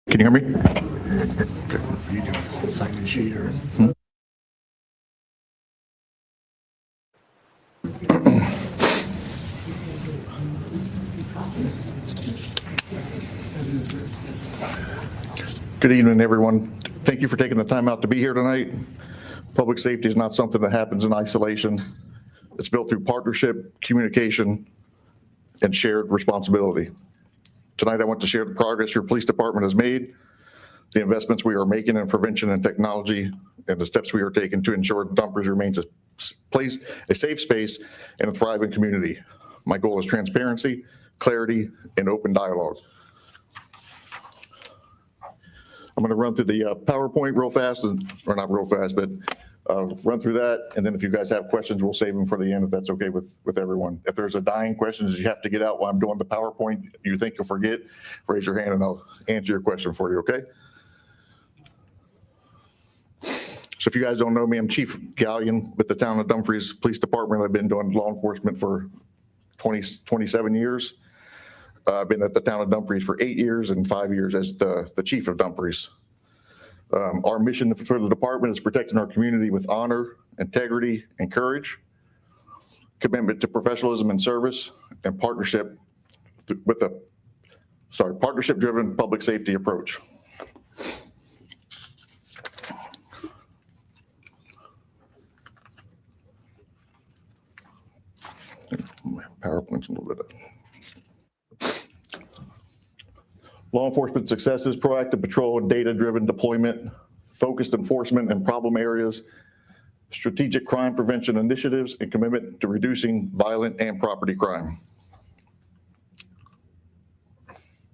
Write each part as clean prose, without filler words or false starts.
Can you hear me? You can sign the sheet or. Good evening, everyone. Thank you for taking the time out to be here tonight. Public safety is not something that happens in isolation. It's built through partnership, communication, and shared responsibility. Tonight, I want to share the progress your police department has made, the investments we are making in prevention and technology, and the steps we are taking to ensure Dumpers remains a safe space and a thriving community. My goal is transparency, clarity, and open dialogue. I'm going to run through the PowerPoint real fast, or not real fast, but run through that. And then if you guys have questions, we'll save them for the end if that's okay with everyone. If there's a dying question that you have to get out while I'm doing the PowerPoint, you think you'll forget, raise your hand and I'll answer your question for you, okay? So if you guys don't know me, I'm Chief Galyen with the town of Dumfries Police Department. I've been doing law enforcement for 27 years. I've been at the town of Dumfries for 8 years and 5 years as the chief of Dumfries. Our mission for the department is protecting our community with honor, integrity, and courage, commitment to professionalism and service, and partnership-driven public safety approach. My PowerPoint's a little bit. Law enforcement successes, proactive patrol and data-driven deployment, focused enforcement in problem areas, strategic crime prevention initiatives, and commitment to reducing violent and property crime.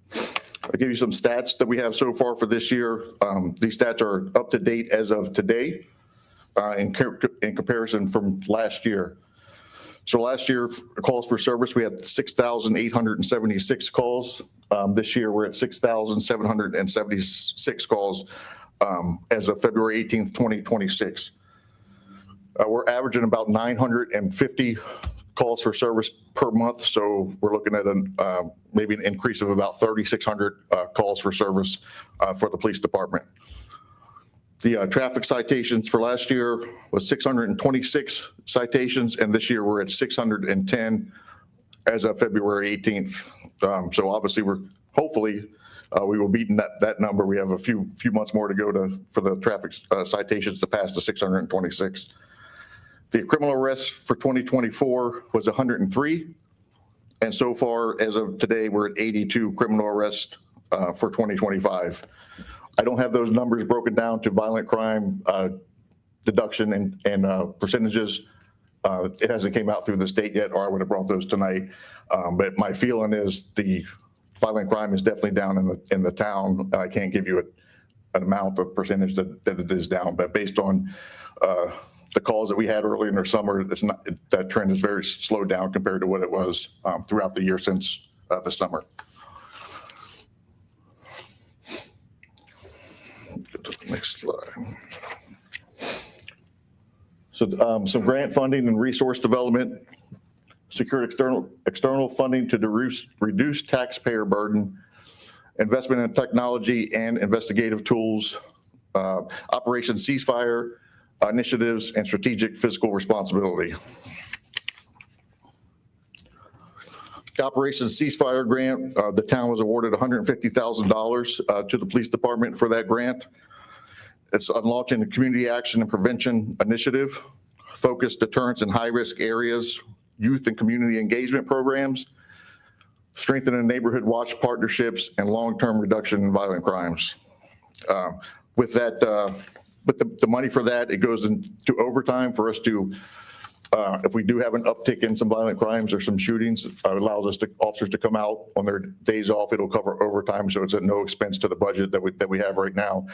I'll give you some stats that we have so far for this year. These stats are up to date as of today in comparison from last year. So last year, calls for service, we had 6,876 calls. This year, we're at 6,776 calls as of February 18th, 2026. We're averaging about 950 calls for service per month, so we're looking at maybe an increase of about 3,600 calls for service for the police department. The traffic citations for last year was 626 citations, and this year we're at 610 as of February 18th. So obviously hopefully we will beat that number. We have a few months more to go for the traffic citations to pass the 626. The criminal arrests for 2024 was 103, and so far as of today we're at 82 criminal arrests for 2025. I don't have those numbers broken down to violent crime deduction and percentages. It hasn't came out through the state yet, or I would have brought those tonight. But my feeling is the violent crime is definitely down in the town. I can't give you an amount of percentage that it is down, but based on the calls that we had early in the summer, that trend is very slowed down compared to what it was throughout the year since the summer. Get to the next slide. So some grant funding and resource development, secured external funding to reduce taxpayer burden, investment in technology and investigative tools, Operation Ceasefire initiatives, and strategic fiscal responsibility. The Operation Ceasefire grant, the town was awarded $150,000 to the police department for that grant. It's on launching a community action and prevention initiative, focused deterrence in high-risk areas, youth and community engagement programs, strengthening neighborhood watch partnerships, and long-term reduction in violent crimes. With the money for that, it goes into overtime for us to, if we do have an uptick in some violent crimes or some shootings, it allows officers to come out on their days off. It'll cover overtime, so it's at no expense to the budget that we have right now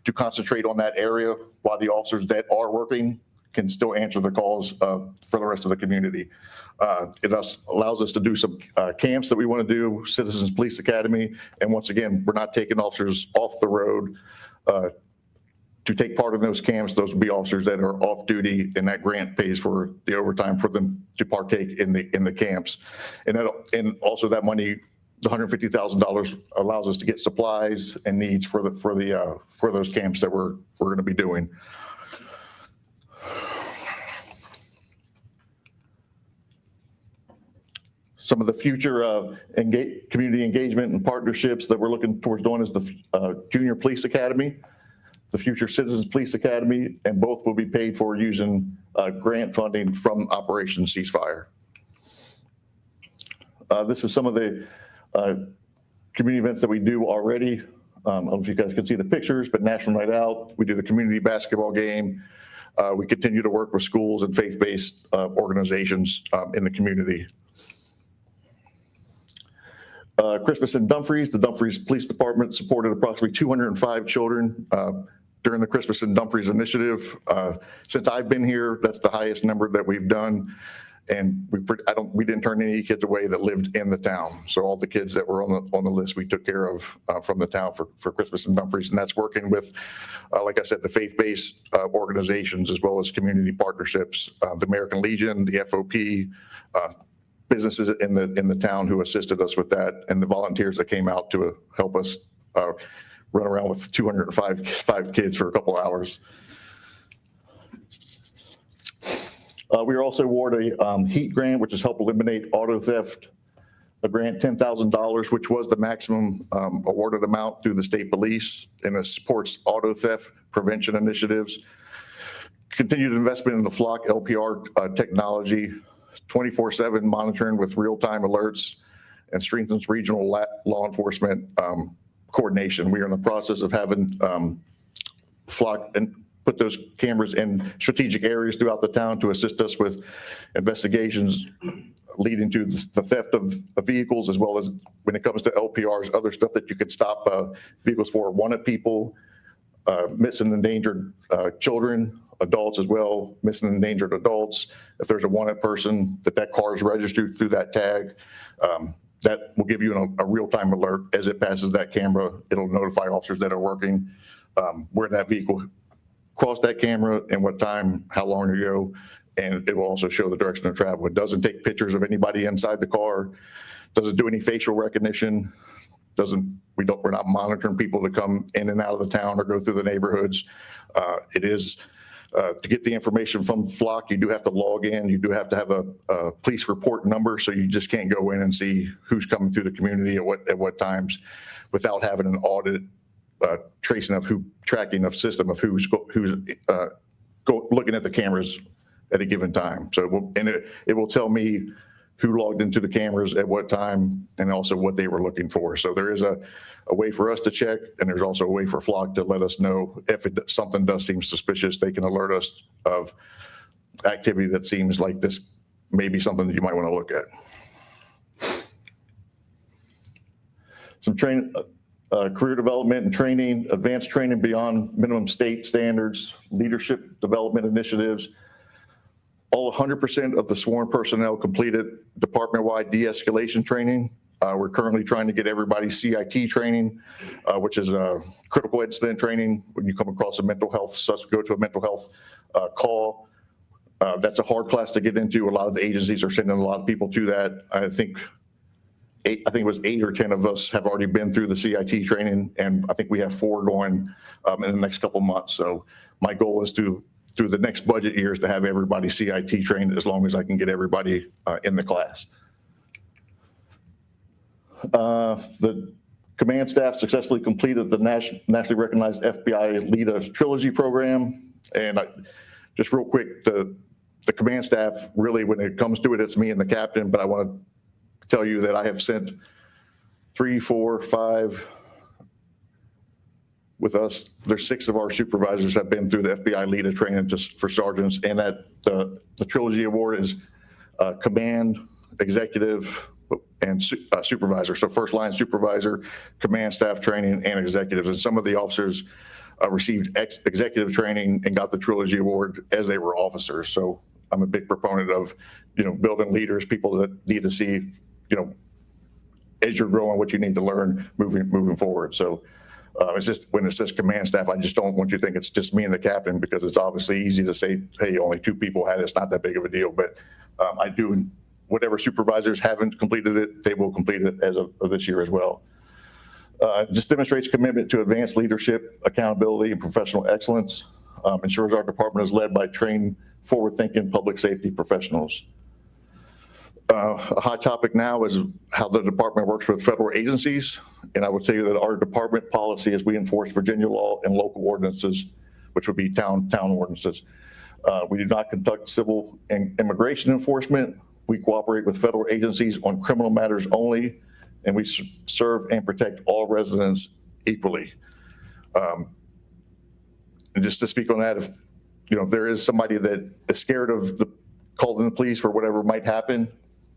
to concentrate on that area while the officers that are working can still answer the calls for the rest of the community. It allows us to do some camps that we want to do, Citizens Police Academy, and once again, we're not taking officers off the road to take part in those camps. Those will be officers that are off duty, and that grant pays for the overtime for them to partake in the camps. And also that money the $150,000 allows us to get supplies and needs for those camps that we're going to be doing. Some of the future community engagement and partnerships that we're looking towards doing is the Junior Police Academy, the Future Citizens Police Academy, and both will be paid for using grant funding from Operation Ceasefire. This is some of the community events that we do already. I don't know if you guys can see the pictures, but National Night Out, we do the community basketball game. We continue to work with schools and faith-based organizations in the community. Christmas in Dumfries, the Dumfries Police Department supported approximately 205 children during the Christmas in Dumfries initiative. Since I've been here, that's the highest number that we've done. And we didn't turn any kids away that lived in the town. So all the kids that were on the list, we took care of from the town for Christmas in Dumfries. And that's working with, like I said, the faith-based organizations, as well as community partnerships, the American Legion, the FOP, businesses in the town who assisted us with that, and the volunteers that came out to help us run around with 205 kids for a couple hours. We were also awarded a HEAT grant, which is help eliminate auto theft, a grant $10,000, which was the maximum awarded amount through the state police, and it supports auto theft prevention initiatives. Continued investment in the Flock LPR technology, 24/7 monitoring with real-time alerts, and strengthens regional law enforcement coordination. We are in the process of having Flock and put those cameras in strategic areas throughout the town to assist us with investigations leading to the theft of vehicles, as well as when it comes to LPRs, other stuff that you could stop vehicles for, wanted people, missing and endangered children, adults as well, missing and endangered adults. If there's a wanted person, that car is registered through that tag, that will give you a real-time alert as it passes that camera. It'll notify officers that are working where that vehicle crossed that camera and what time, how long ago, and it will also show the direction of travel. It doesn't take pictures of anybody inside the car, doesn't do any facial recognition, we're not monitoring people to come in and out of the town or go through the neighborhoods. It is to get the information from Flock, you do have to log in. You do have to have a police report number, so you just can't go in and see who's coming through the community at what times without having an audit tracking of system of who's looking at the cameras at a given time. So it will tell me who logged into the cameras at what time and also what they were looking for. So there is a way for us to check, and there's also a way for Flock to let us know if something does seem suspicious. They can alert us of activity that seems like this may be something that you might want to look at. Some career development and training, advanced training beyond minimum state standards, leadership development initiatives. All 100% of the sworn personnel completed department-wide de-escalation training. We're currently trying to get everybody CIT training, which is a critical incident training. When you come across a mental health, go to a mental health call. That's a hard class to get into. A lot of the agencies are sending a lot of people to that. I think it was 8 or 10 of us have already been through the CIT training, and I think we have 4 going in the next couple months. So my goal is through the next budget years to have everybody CIT trained, as long as I can get everybody in the class. The command staff successfully completed the nationally recognized FBI LEADA Trilogy program. And just real quick, the command staff, really, when it comes to it, it's me and the captain, but I want to tell you that I have sent 3, 4, 5, with us, there's 6 of our supervisors have been through the FBI LEADA training just for sergeants, and that the Trilogy Award is command, executive, and supervisor. So first line supervisor, command staff training, and executives. And some of the officers received executive training and got the Trilogy Award as they were officers. So I'm a big proponent of, building leaders, people that need to see, as you're growing, what you need to learn moving forward. So it's just, when it says command staff, I just don't want you to think it's just me and the captain, because it's obviously easy to say, hey, only 2 people had it. It's not that big of a deal. But I do whatever supervisors haven't completed it, they will complete it as of this year as well. Just demonstrates commitment to advanced leadership, accountability, and professional excellence. Ensures our department is led by trained, forward-thinking public safety professionals. A hot topic now is how the department works with federal agencies. And I would say that our department policy is we enforce Virginia law and local ordinances, which would be town ordinances. We do not conduct civil and immigration enforcement. We cooperate with federal agencies on criminal matters only, and we serve and protect all residents equally. And just to speak on that, if there is somebody that is scared of calling the police for whatever might happen,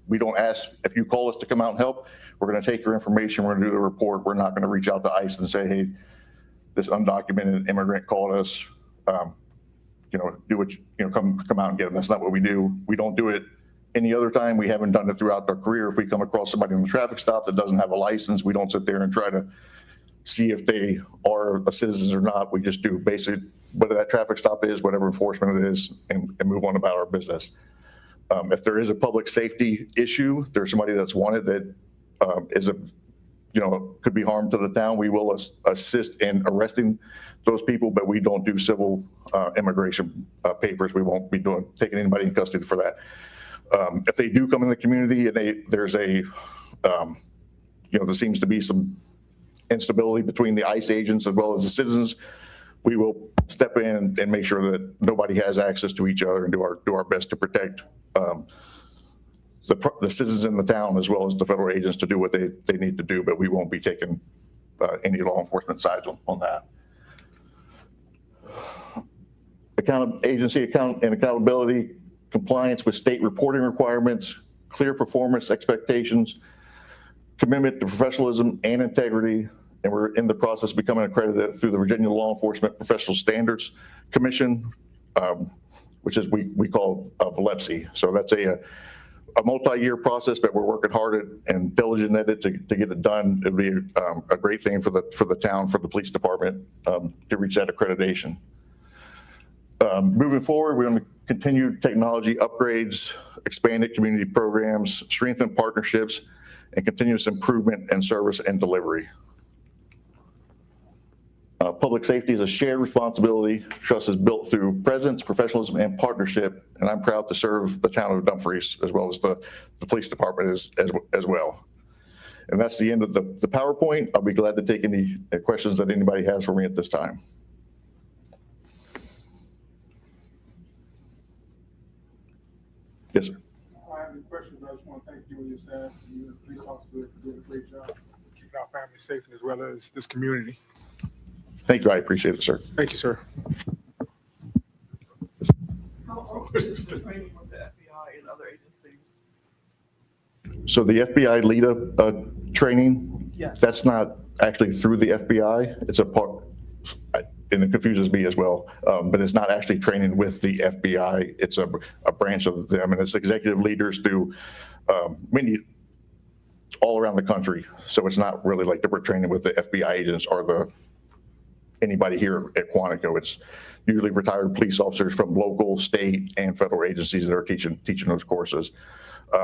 we don't ask if you call us to come out and help. We're going to take your information. We're going to do the report. We're not going to reach out to ICE and say, hey, this undocumented immigrant called us. Do what come out and get them. That's not what we do. We don't do it any other time. We haven't done it throughout our career. If we come across somebody on the traffic stop that doesn't have a license, we don't sit there and try to see if they are a citizen or not. We just do basically whether that traffic stop is, whatever enforcement it is, and move on about our business. If there is a public safety issue, there's somebody that's wanted that could be harm to the town, we will assist in arresting those people, but we don't do civil immigration papers. We won't be taking anybody in custody for that. If they do come in the community and there seems to be some instability between the ICE agents as well as the citizens, we will step in and make sure that nobody has access to each other and do our best to protect the citizens in the town as well as the federal agents to do what they need to do, but we won't be taking any law enforcement sides on that. Agency accountability, compliance with state reporting requirements, clear performance expectations, commitment to professionalism and integrity, and we're in the process of becoming accredited through the Virginia Law Enforcement Professional Standards Commission, which is we call VLEPSI. So that's a multi-year process, but we're working hard and diligent at it to get it done. It'd be a great thing for the town, for the police department to reach that accreditation. Moving forward, we're going to continue technology upgrades, expanded community programs, strengthen partnerships, and continuous improvement in service and delivery. Public safety is a shared responsibility. Trust is built through presence, professionalism, and partnership, and I'm proud to serve the town of Dumfries as well as the police department as well. And that's the end of the PowerPoint. I'll be glad to take any questions that anybody has for me at this time. Yes, sir. I have any questions. I just want to thank you and your staff and your police officers for doing a great job keeping our families safe as well as this community. Thank you. I appreciate it, sir. Thank you, sir. How often is the training with the FBI and other agencies? So the FBI LEADA training, Yes. that's not actually through the FBI. It's a part, and it confuses me as well, but it's not actually training with the FBI. It's a branch of them, and it's executive leaders through many all around the country. So it's not really like we're training with the FBI agents or anybody here at Quantico. It's usually retired police officers from local, state, and federal agencies that are teaching those courses.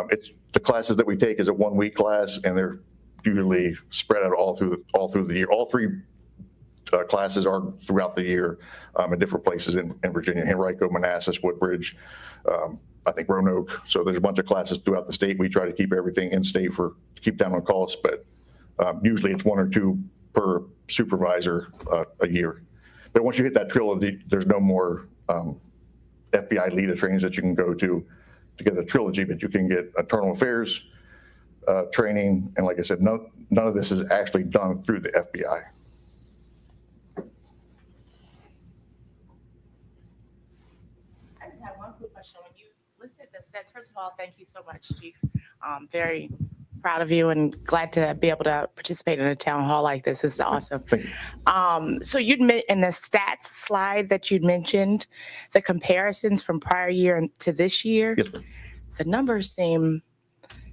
It's the classes that we take is a 1-week class, and they're usually spread out all through the year. All 3 classes are throughout the year in different places in Virginia: Henrico, Manassas, Woodbridge, I think Roanoke. So there's a bunch of classes throughout the state. We try to keep everything in state to keep down on costs, but usually it's 1 or 2 per supervisor a year. But once you hit that trilogy, there's no more FBI LEADA trainings that you can go to get the trilogy, but you can get internal affairs training. And like I said, none of this is actually done through the FBI. I just have one quick question. When you listed the sets, first of all, thank you so much, Chief. Very proud of you and glad to be able to participate in a town hall like this. This is awesome. Thank you. So you'd in the stats slide that you'd mentioned, the comparisons from prior year to this year. Yes, ma'am. The numbers seem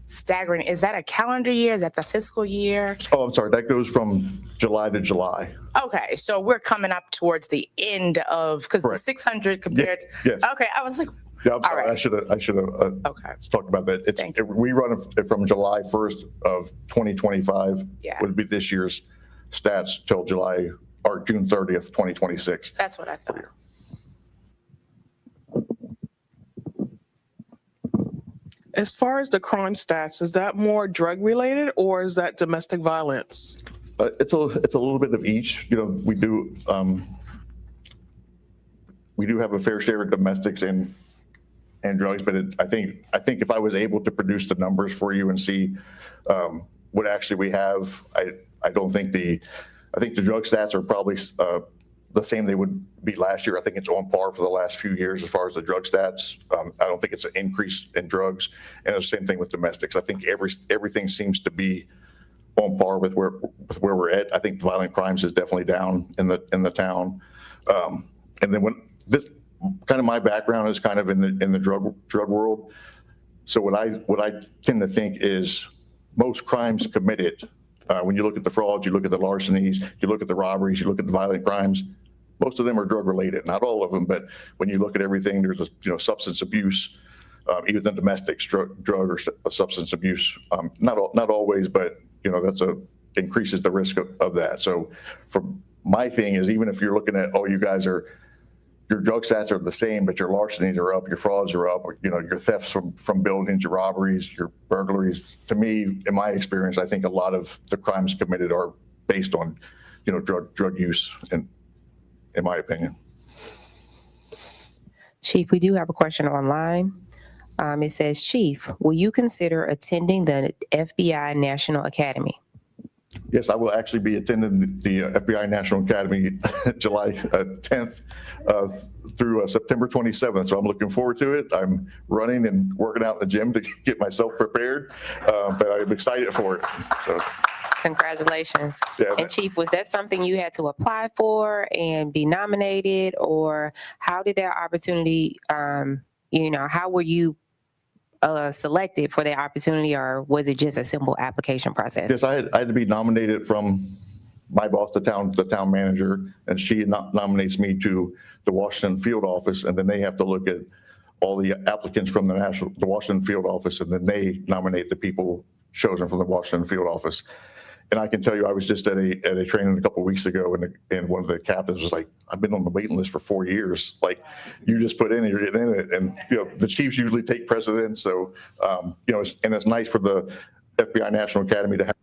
staggering. Is that a calendar year? Is that the fiscal year? Oh, I'm sorry. That goes from July to July. Okay, so we're coming up towards the end of, because the Correct. 600 compared. Yes. Okay, I was like, Yeah, I'm sorry. right. I should have Okay. talked about that. Thank you. We run it from July 1st of 2025. Yeah. Would be this year's stats till July or June 30th, 2026. That's what I thought. As far as the crime stats, is that more drug related or is that domestic violence? It's a little bit of each. You know, we do have a fair share of domestics and drugs, but I think if I was able to produce the numbers for you and see what actually we have, I don't think I think the drug stats are probably the same they would be last year. I think it's on par for the last few years as far as the drug stats. I don't think it's an increase in drugs, and the same thing with domestics. I think everything seems to be on par with where we're at. I think violent crimes is definitely down in the town. And then when this kind of my background is kind of in the drug world. So what I tend to think is most crimes committed, when you look at the frauds, you look at the larcenies, you look at the robberies, you look at the violent crimes, most of them are drug related. Not all of them, but when you look at everything, there's substance abuse, even the domestics, drug or substance abuse. Not always, but that's increases the risk of that. So for my thing is, even if you're looking at, oh, your drug stats are the same, but your larcenies are up, your frauds are up, or, your thefts from buildings, your robberies, your burglaries. To me, in my experience, I think a lot of the crimes committed are based on, drug use, in my opinion. Chief, we do have a question online. It says, Chief, will you consider attending the FBI National Academy? Yes, I will actually be attending the FBI National Academy July 10th through September 27th. So I'm looking forward to it. I'm running and working out in the gym to get myself prepared, but I'm excited for it. So. Congratulations. Yeah. And Chief, was that something you had to apply for and be nominated, or how did that opportunity, how were you selected for that opportunity, or was it just a simple application process? Yes, I had to be nominated from my boss, the town manager, and she nominates me to the Washington field office, and then they have to look at all the applicants from the Washington field office, and then they nominate the people chosen from the Washington field office. And I can tell you, I was just at a training a couple of weeks ago, and one of the captains was like, "I've been on the waiting list for 4 years. Like, you just put in, you're getting in it." And the chiefs usually take precedence. So, it's nice for the FBI National Academy to have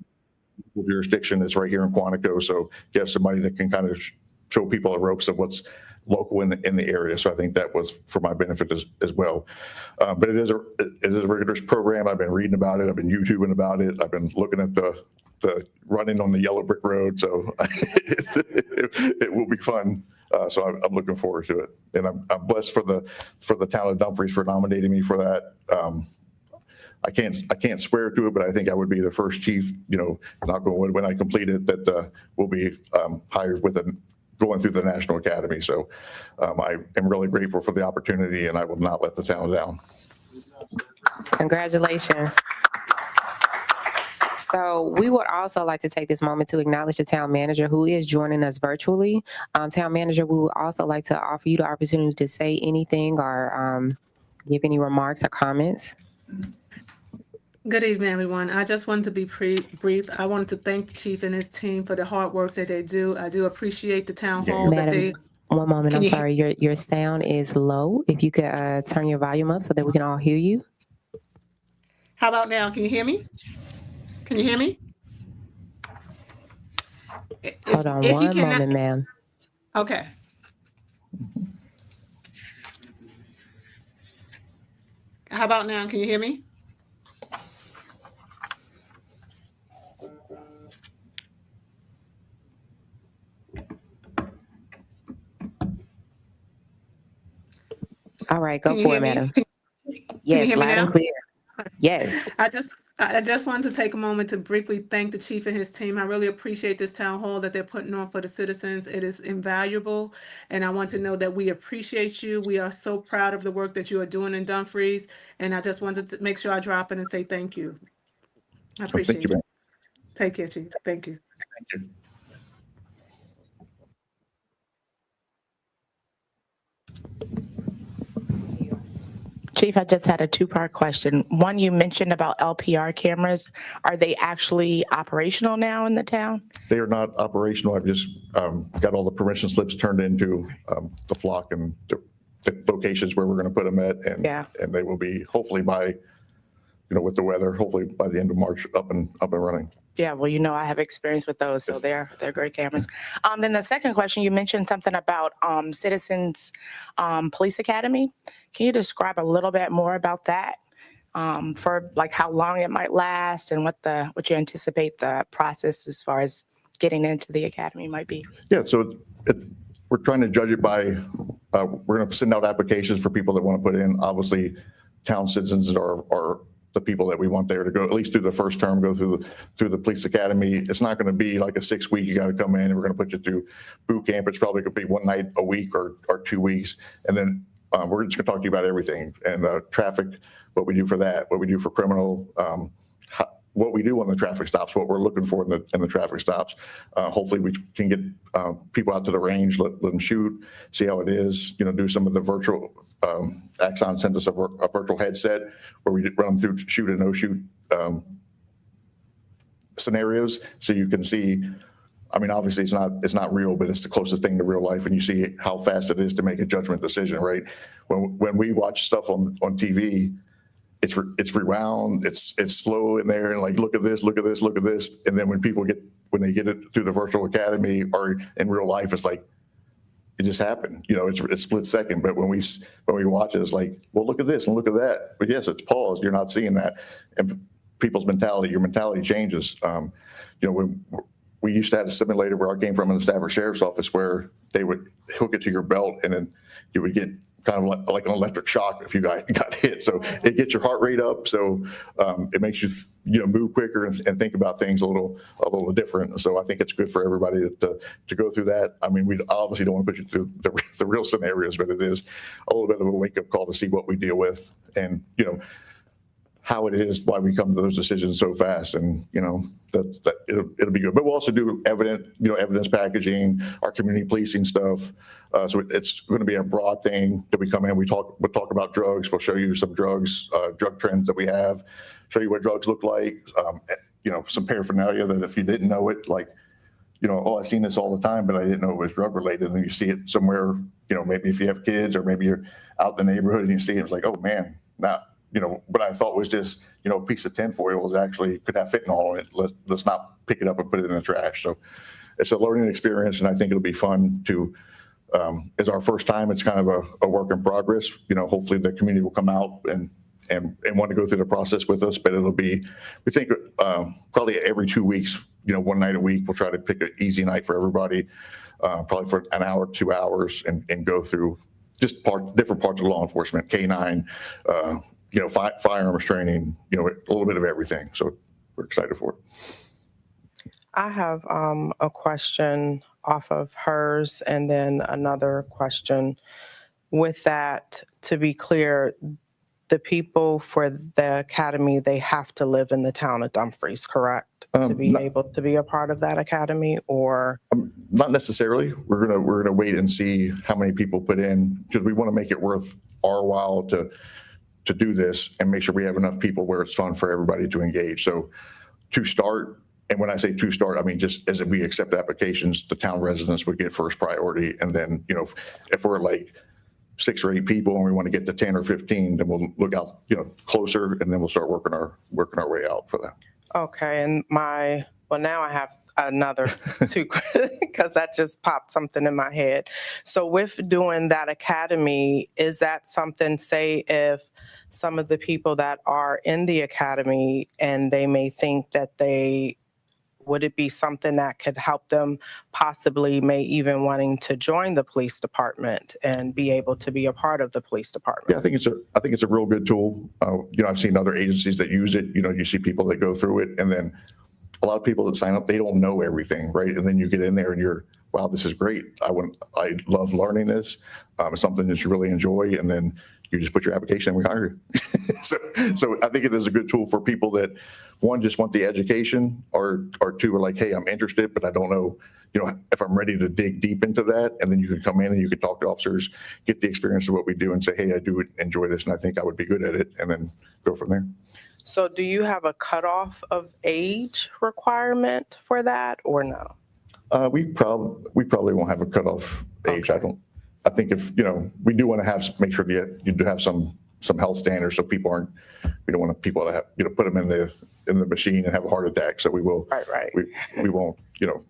jurisdiction that's right here in Quantico. So you have somebody that can kind of show people the ropes of what's local in the area. So I think that was for my benefit as well. But it is a rigorous program. I've been reading about it. I've been YouTubing about it. I've been looking at the running on the yellow brick road. So it will be fun. So I'm looking forward to it. And I'm blessed for the town of Dumfries for nominating me for that. I can't swear to it, but I think I would be the first chief, knock on wood, when I complete it, that will be hired going through the National Academy. So I am really grateful for the opportunity, and I will not let the town down. Congratulations. So we would also like to take this moment to acknowledge the town manager who is joining us virtually. Town manager, we would also like to offer you the opportunity to say anything or give any remarks or comments. Good evening, everyone. I just wanted to be brief. I wanted to thank the chief and his team for the hard work that they do. I do appreciate the town hall that they. Madam, one moment. Can I'm you- sorry. Your sound is low. If you could turn your volume up so that we can all hear you. How about now? Can you hear me? Can you hear me? Hold on one moment, ma'am. Okay. How about now? Can you hear me? All right, go Can you for hear it, me? madam. Can you Yes, hear me loud and now? clear. Yes. I just wanted to take a moment to briefly thank the chief and his team. I really appreciate this town hall that they're putting on for the citizens. It is invaluable, and I want to know that we appreciate you. We are so proud of the work that you are doing in Dumfries, and I just wanted to make sure I drop in and say thank you. I appreciate Thank you, it. man. Take care, chief. Thank you. Thank you. Chief, I just had a two-part question. One, you mentioned about LPR cameras. Are they actually operational now in the town? They are not operational. I've just got all the permission slips turned into the flock and the locations where we're going to put them at. Yeah. And they will be hopefully by, with the weather, hopefully by the end of March up and running. Yeah, well, I have experience with those, so they're great cameras. Then the second question, you mentioned something about Citizens Police Academy. Can you describe a little bit more about that? For like how long it might last and what you anticipate the process as far as getting into the academy might be? Yeah, so we're trying to judge it by, we're going to send out applications for people that want to put in. Obviously, town citizens are the people that we want there to go, at least through the first term, go through the police academy. It's not going to be like a 6-week, you got to come in and we're going to put you through boot camp. It's probably going to be one night a week or 2 weeks. And then we're just going to talk to you about everything and traffic, what we do for that, what we do for criminal, what we do on the traffic stops, what we're looking for in the traffic stops. Hopefully we can get people out to the range, let them shoot, see how it is, do some of the virtual, Axon sent us a virtual headset where we run them through shoot and no shoot scenarios. So you can see, I mean, obviously it's not real, but it's the closest thing to real life. And you see how fast it is to make a judgment decision, right? When we watch stuff on TV, it's rewound, it's slow in there, and like, look at this, look at this, look at this. And then when they get it through the virtual academy or in real life, it's like, it just happened. It's split second. But when we watch it, it's like, well, look at this and look at that. But yes, it's paused. You're not seeing that. And people's mentality, your mentality changes. We used to have a simulator where I came from in the Stafford Sheriff's Office where they would hook it to your belt and then you would get kind of like an electric shock if you got hit. So it gets your heart rate up. So it makes you move quicker and think about things a little different. So I think it's good for everybody to go through that. I mean, we obviously don't want to put you through the real scenarios, but it is a little bit of a wake up call to see what we deal with and how it is, why we come to those decisions so fast, and it'll be good. But we'll also do evidence packaging, our community policing stuff. So it's going to be a broad thing that we come in. We'll talk about drugs. We'll show you some drug trends that we have, show you what drugs look like. Some paraphernalia that if you didn't know it, like, I've seen this all the time, but I didn't know it was drug related. And you see it somewhere, maybe if you have kids or maybe you're out in the neighborhood and you see it, it's like, oh man, what I thought was just, a piece of tinfoil could have fentanyl in it. Let's not pick it up and put it in the trash. So it's a learning experience, and I think it'll be fun to, as our first time, it's kind of a work in progress. Hopefully the community will come out and want to go through the process with us, but it'll be, we think probably every 2 weeks, one night a week, we'll try to pick an easy night for everybody, probably for an hour, 2 hours and go through just different parts of law enforcement, K9, firearms training, a little bit of everything. So we're excited for it. I have a question off of hers and then another question. With that, to be clear, the people for the academy, they have to live in the town of Dumfries, correct? To be able to be a part of that academy, or? Not necessarily. We're gonna wait and see how many people put in, because we want to make it worth our while to do this and make sure we have enough people where it's fun for everybody to engage. So to start, and when I say to start, I mean just as we accept applications, the town residents would get first priority. And then, if we're like 6 or 8 people and we want to get to 10 or 15, then we'll look out, closer, and then we'll start working our way out for that. Okay, and now I have another 2 because that just popped something in my head. So with doing that academy, is that something, say if some of the people that are in the academy and they may think that would it be something that could help them possibly may even wanting to join the police department and be able to be a part of the police department? Yeah, I think it's a real good tool. I've seen other agencies that use it. You see people that go through it, and then a lot of people that sign up, they don't know everything, right? And then you get in there and you're, wow, this is great. I love learning this. It's something that you really enjoy, and then you just put your application in, we hire you. So I think it is a good tool for people that, one, just want the education, or two, are like, hey, I'm interested, but I don't know, if I'm ready to dig deep into that. And then you can come in and you can talk to officers, get the experience of what we do, and say, hey, I do enjoy this, and I think I would be good at it, and then go from there. So do you have a cutoff of age requirement for that or no? We probably won't have a cutoff age. I think if, we do want to make sure you do have some health standards, so we don't want people to have, put them in the machine and have a heart attack. So we will, Right. we won't,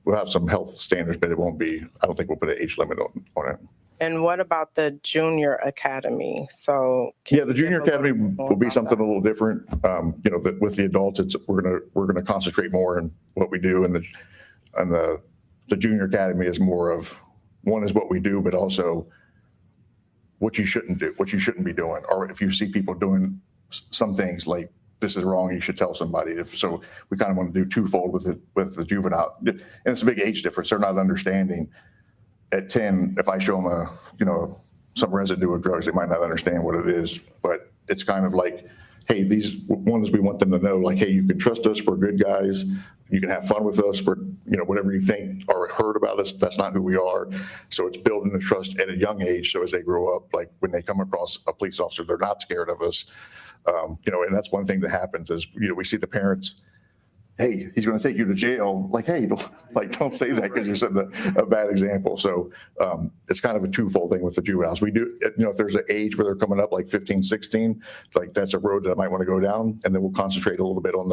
we'll have some health standards, but it won't be, I don't think we'll put an age limit on it. And what about the junior academy? So Yeah, the junior academy will be something a little different. With the adults, we're gonna concentrate more on what we do, and the junior academy is more of, one is what we do, but also what you shouldn't do, what you shouldn't be doing, or if you see people doing some things like this is wrong, you should tell somebody. So we kind of want to do twofold with the juvenile, and it's a big age difference. They're not understanding. At 10, if I show them some residue of drugs, they might not understand what it is, but it's kind of like, hey, these ones, we want them to know, like, hey, you can trust us, we're good guys, you can have fun with us, we're, whatever you think or heard about us, that's not who we are. So it's building the trust at a young age, so as they grow up, like when they come across a police officer, they're not scared of us. And that's one thing that happens is, we see the parents, hey, he's going to take you to jail. Like, hey, don't say that because you're setting a bad example. So it's kind of a twofold thing with the juveniles. We do, if there's an age where they're coming up like 15, 16, like that's a road that I might want to go down. And then we'll concentrate a little bit on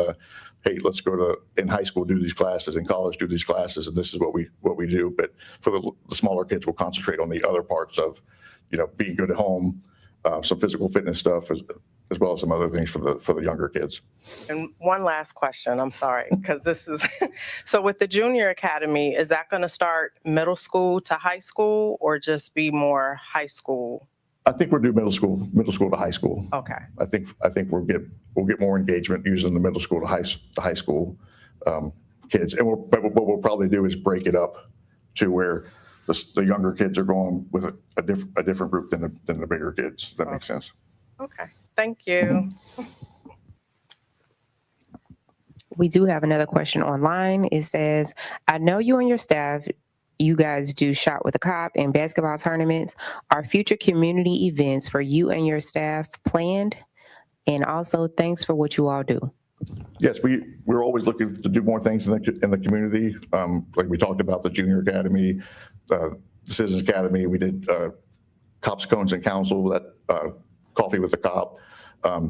hey, let's go in high school, do these classes, in college, do these classes. And this is what we do. But for the smaller kids, we'll concentrate on the other parts of, being good at home, some physical fitness stuff, as well as some other things for the younger kids. And one last question, I'm sorry, because this is, so with the junior academy, is that going to start middle school to high school or just be more high school? I think we'll do middle school to high school. Okay. I think we'll get more engagement using the middle school to high school kids. And what we'll probably do is break it up to where the younger kids are going with a different group than the bigger kids. If that makes sense. Okay. Thank you. We do have another question online. It says, I know you and your staff, you guys do Shot with a Cop and basketball tournaments. Are future community events for you and your staff planned? And also, thanks for what you all do. Yes, we're always looking to do more things in the community. Like we talked about the junior academy, the Citizens Academy. We did Cops, Cones, and Council, that coffee with the cop.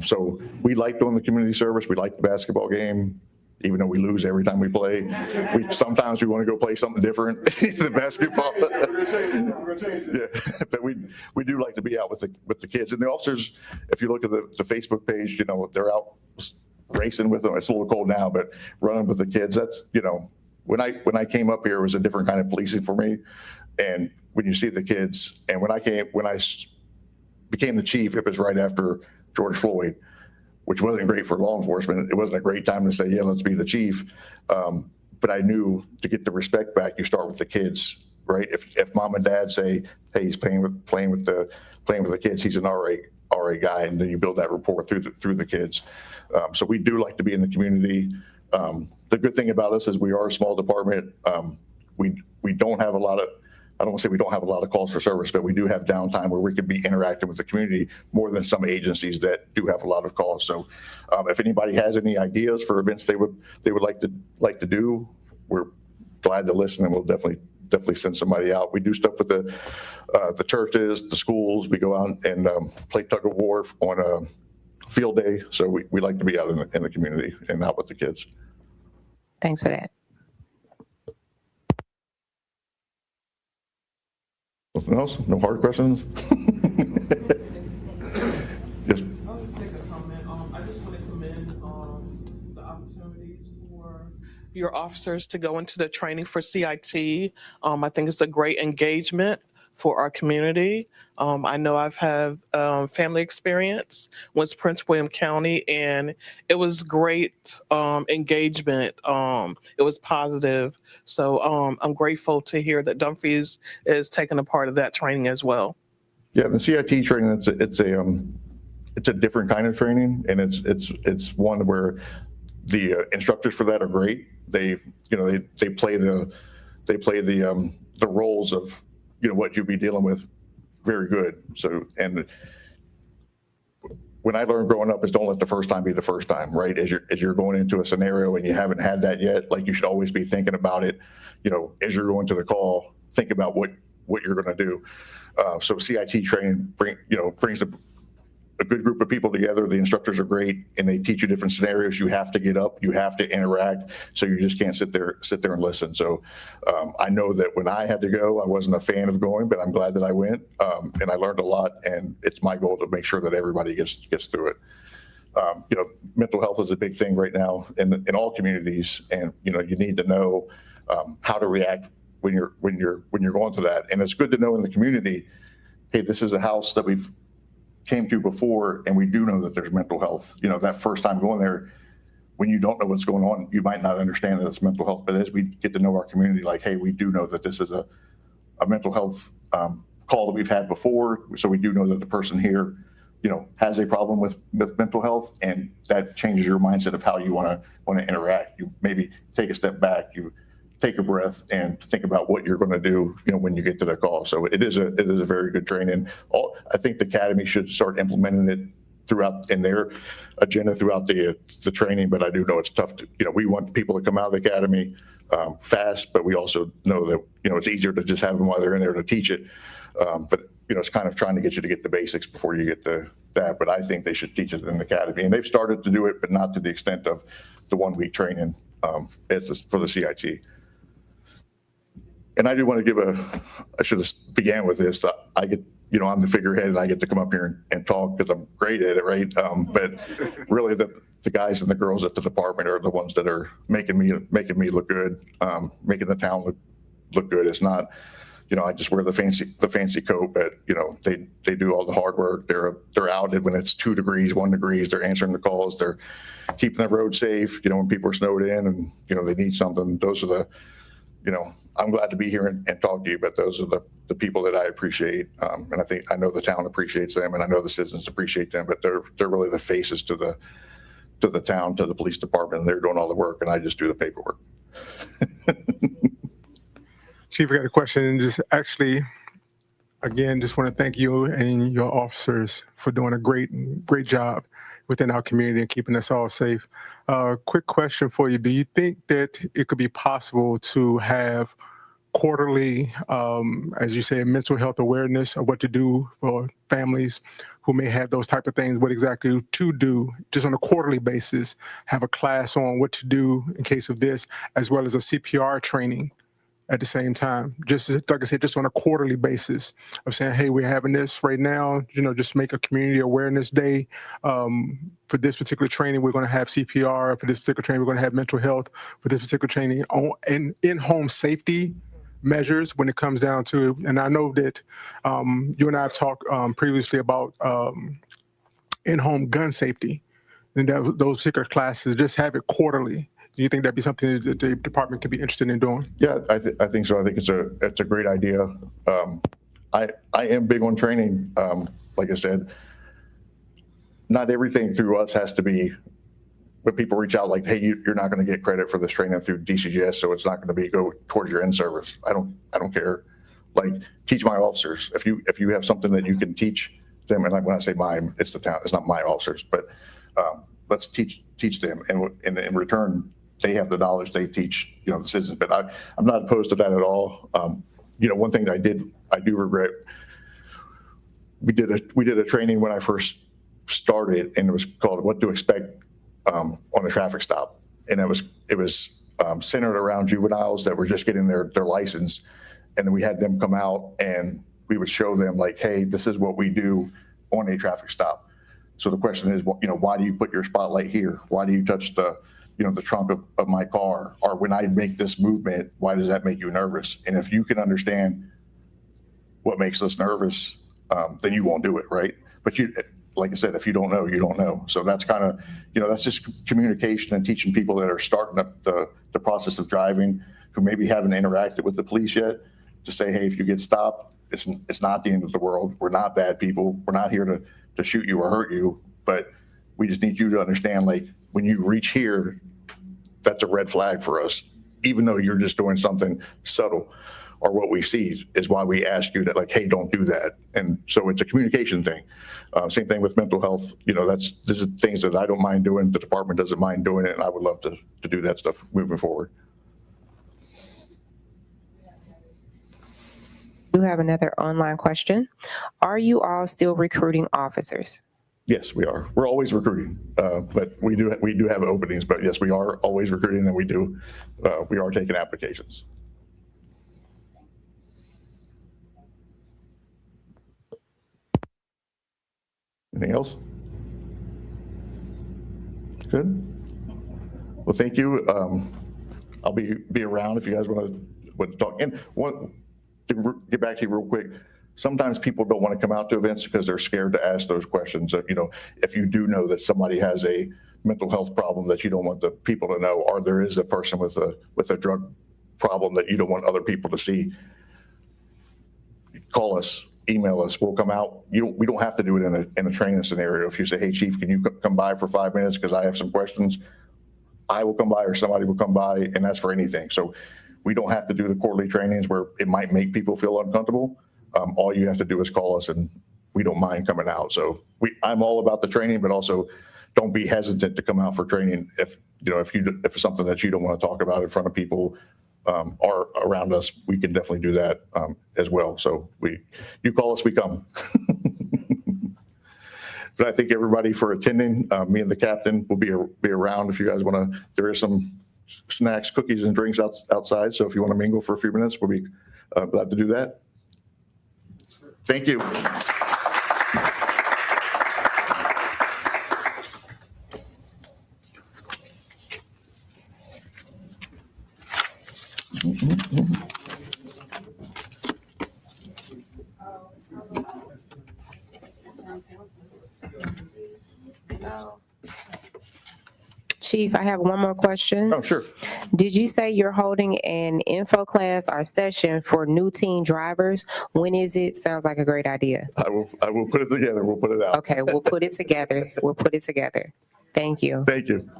So we like doing the community service. We like the basketball game, even though we lose every time we play. Sometimes we want to go play something different than basketball. Yeah, but we do like to be out with the kids and the officers. If you look at the Facebook page, they're out racing with them. It's a little cold now, but running with the kids. That's when I came up here, it was a different kind of policing for me. And when you see the kids, and when I became the chief, it was right after George Floyd, which wasn't great for law enforcement. It wasn't a great time to say, yeah, let's be the chief. But I knew to get the respect back, you start with the kids, right? If mom and dad say, hey, he's playing with the kids, he's an RA guy, and then you build that rapport through the kids. So we do like to be in the community. The good thing about us is we are a small department. We don't have a lot of, I don't want to say we don't have a lot of calls for service, but we do have downtime where we could be interacting with the community more than some agencies that do have a lot of calls. So if anybody has any ideas for events they would like to do, we're glad to listen, and we'll definitely send somebody out. We do stuff with the churches, the schools. We go out and play tug of war on a field day. So we like to be out in the community and out with the kids. Thanks for that. Nothing else? No hard questions? Yes. I'll just take a comment. I just want to commend the opportunities for your officers to go into the training for CIT. I think it's a great engagement for our community. I know I've had family experience, went to Prince William County, and it was great engagement. It was positive. So I'm grateful to hear that Dumfries is taking a part of that training as well. Yeah, the CIT training, it's a different kind of training, and it's one where the instructors for that are great. They play the roles of what you'd be dealing with very good. So, and when I learned growing up is don't let the first time be the first time, right? As you're going into a scenario and you haven't had that yet, like you should always be thinking about it. As you're going to the call, think about what you're going to do. So CIT training brings a good group of people together. The instructors are great, and they teach you different scenarios. You have to get up, you have to interact, so you just can't sit there and listen. So I know that when I had to go, I wasn't a fan of going, but I'm glad that I went, and I learned a lot. And it's my goal to make sure that everybody gets through it. Mental health is a big thing right now in all communities, and you need to know how to react when you're going through that. And it's good to know in the community, hey, this is a house that we've came to before, and we do know that there's mental health. That first time going there, when you don't know what's going on, you might not understand that it's mental health. But as we get to know our community, like, hey, we do know that this is a mental health call that we've had before. So we do know that the person here, has a problem with mental health, and that changes your mindset of how you want to interact. You maybe take a step back, you take a breath, and think about what you're going to do, when you get to the call. So it is a very good training. I think the academy should start implementing it throughout in their agenda throughout the training. But I do know it's tough to, we want people to come out of the academy fast, but we also know that it's easier to just have them while they're in there to teach it. But it's kind of trying to get you to get the basics before you get to that. But I think they should teach it in the academy, and they've started to do it, but not to the extent of the 1 week training for the CIT. And I do want to I should have began with this. I get, I'm the figurehead, and I get to come up here and talk because I'm great at it, right? But really, the guys and the girls at the department are the ones that are making me look good, making the town look good. It's not, I just wear the fancy coat, but they do all the hard work. They're out when it's 2 degrees, 1 degree. They're answering the calls. They're keeping the road safe. When people are snowed in and they need something. Those are the I'm glad to be here and talk to you, but those are the people that I appreciate. And I know the town appreciates them, and I know the citizens appreciate them, but they're really the faces to the town, to the police department, and they're doing all the work, and I just do the paperwork. Chief, I got a question, and just actually, again, just want to thank you and your officers for doing a great job within our community and keeping us all safe. Quick question for you. Do you think that it could be possible to have quarterly, as you say, mental health awareness of what to do for families who may have those type of things, what exactly to do, just on a quarterly basis, have a class on what to do in case of this, as well as a CPR training at the same time? Just like I said, just on a quarterly basis of saying, hey, we're having this right now, just make a community awareness day. For this particular training, we're going to have CPR. For this particular training, we're going to have mental health. For this particular training, in-home safety measures when it comes down to it. And I know that you and I have talked previously about in-home gun safety, and those particular classes, just have it quarterly. Do you think that'd be something that the department could be interested in doing? Yeah, I think so. I think it's a great idea. I am big on training. Like I said, not everything through us has to be, when people reach out like, hey, you're not going to get credit for this training through DCGS, so it's not going to go towards your in-service. I don't care. Like, teach my officers. If you have something that you can teach them, and like when I say mine, it's the town. It's not my officers, but let's teach them, and in return, they have the knowledge. They teach the citizens. But I'm not opposed to that at all. One thing that I do regret. We did a training when I first started, and it was called "What to Expect on a Traffic Stop," and it was centered around juveniles that were just getting their license, and then we had them come out and we would show them like, hey, this is what we do on a traffic stop. So the question is, why do you put your spotlight here? Why do you touch the trunk of my car? Or when I make this movement, why does that make you nervous? And if you can understand what makes us nervous, then you won't do it, right? But you, like I said, if you don't know, you don't know. So that's kind of, that's just communication and teaching people that are starting up the process of driving, who maybe haven't interacted with the police yet, to say, hey, if you get stopped, it's not the end of the world. We're not bad people. We're not here to shoot you or hurt you, but we just need you to understand, like, when you reach here, that's a red flag for us, even though you're just doing something subtle. Or what we see is why we ask you that, like, hey, don't do that. And so it's a communication thing. Same thing with mental health. This is things that I don't mind doing. The department doesn't mind doing it, and I would love to do that stuff moving forward. We have another online question. Are you all still recruiting officers? Yes, we are. We're always recruiting, but we do have openings. But yes, we are always recruiting, and we are taking applications. Anything else? Good. Well, thank you. I'll be around if you guys want to talk. And to get back to you real quick, sometimes people don't want to come out to events because they're scared to ask those questions. If you do know that somebody has a mental health problem that you don't want the people to know, or there is a person with a drug problem that you don't want other people to see, call us, email us. We'll come out. We don't have to do it in a training scenario. If you say, hey, Chief, can you come by for 5 minutes because I have some questions, I will come by, or somebody will come by, and that's for anything. So we don't have to do the quarterly trainings where it might make people feel uncomfortable. All you have to do is call us, and we don't mind coming out. So I'm all about the training, but also don't be hesitant to come out for training if it's something that you don't want to talk about in front of people or around us. We can definitely do that as well. So you call us, we come. But I thank everybody for attending. Me and the captain will be around if you guys want to. There is some snacks, cookies, and drinks outside. So if you want to mingle for a few minutes, we'll be glad to do that. Thank you. Chief, I have one more question. Oh, sure. Did you say you're holding an info class or session for new teen drivers? When is it? Sounds like a great idea. I will put it together. We'll put it out. Okay, we'll put it together. We'll put it together. Thank you. Thank you.